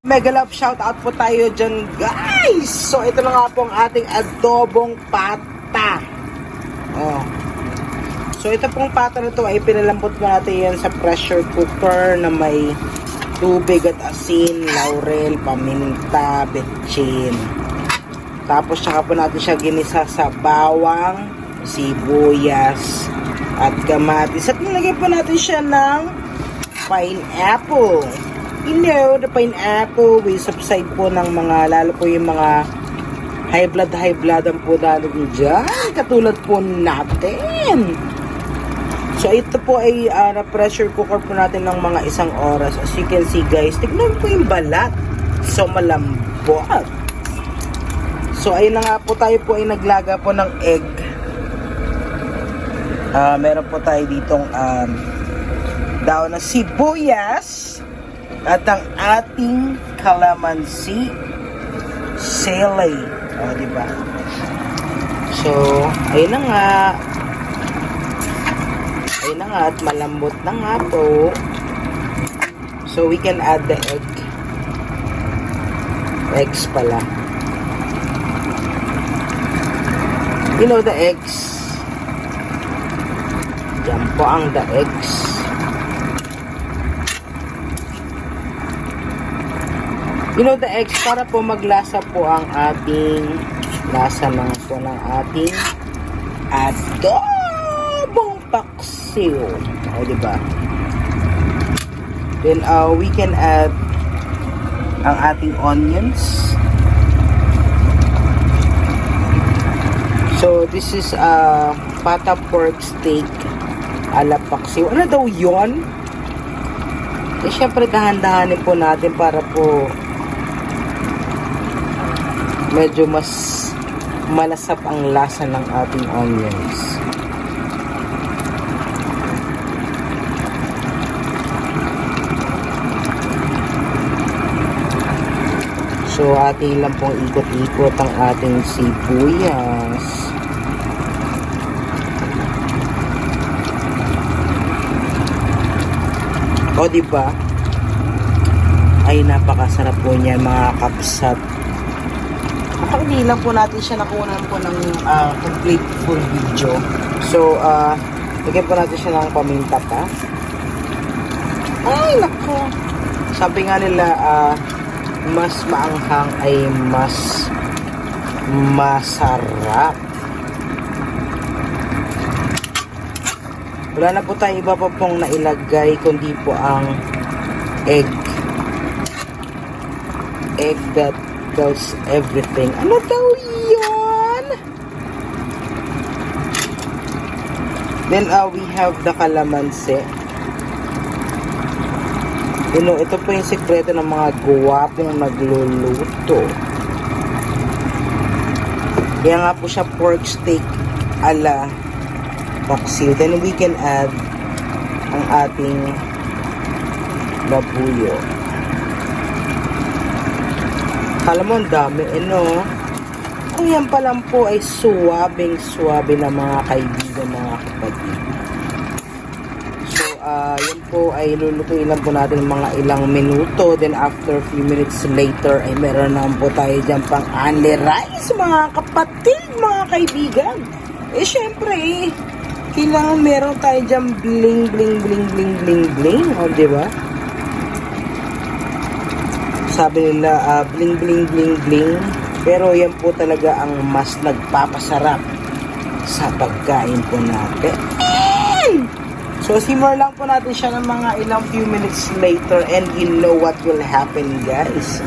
Mega love shout out po tayo dyan, guys. So ito na nga po ang ating adobong pata. Oh. So ito pong pata na to ay pinalambot mo natin yan sa pressure cooker na may tubig at asin, laurel, paminta, betchin. Tapos saka po natin siya ginisa sa bawang, sibuyas, at kamatis. At nilagay po natin siya ng pineapple. You know, the pineapple will subside po ng mga, lalo po yung mga high blood ang po natin dyan. Katulad po natin. So, ito po ay na-pressure cooker po natin ng mga 1 oras. As you can see, guys, tignan po yung balat. So, malambot. So, ayun na nga po, tayo po ay naglaga po ng egg. Meron po tayo ditong daon na sibuyas. At ang ating calamansi sili. O, diba? So, ayun na nga. Ayun na nga. At malambot na nga po. So, we can add the egg. Eggs pala. You know the eggs. Yan po ang the eggs. You know the eggs, para po maglasa po ang ating lasa ng po ng ating adobong paksiw. O, diba? Then, we can add ang ating onions. So, this is pata pork steak ala paksiw. Ano daw yun? Eh, syempre, dahan-dahanin po natin para po medyo mas malasap ang lasa ng ating onions. So, ating lang pong ikot-ikot ang ating sibuyas. O, diba? Ay, napakasarap po niyan, mga kapsat. At hindi lang po natin siya nakunan po ng complete full video. So, lagyan po natin siya ng paminta pa. Ay, naku! Sabi nga nila, mas maanghang ay mas masarap. Wala na po tayo iba pa pong nailagay kundi po ang egg. Egg that does everything. Ano daw yun? Then we have the calamansi. You know, ito po yung sekreto ng mga guwapong nagluluto. Kaya nga po siya pork steak ala paksiw. Then we can add ang ating babuyo. Alam mo, ang dami, Kung yan pa lang po ay suwabing-suwabe na mga kaibigan, mga kapatid. So, yan po ay lulutuin lang po natin mga ilang minuto. Then, after a few minutes later, ay meron naman po tayo dyan pang only rice, mga kapatid, mga kaibigan. Eh, syempre, kailangan meron tayo dyan bling, bling, bling, bling, bling, bling. O, diba? Sabi nila, bling, bling, bling, bling. Pero yan po talaga ang mas nagpapasarap sa pagkain po natin. So, simmer lang po natin siya ng mga ilang few minutes later and you know what will happen, guys.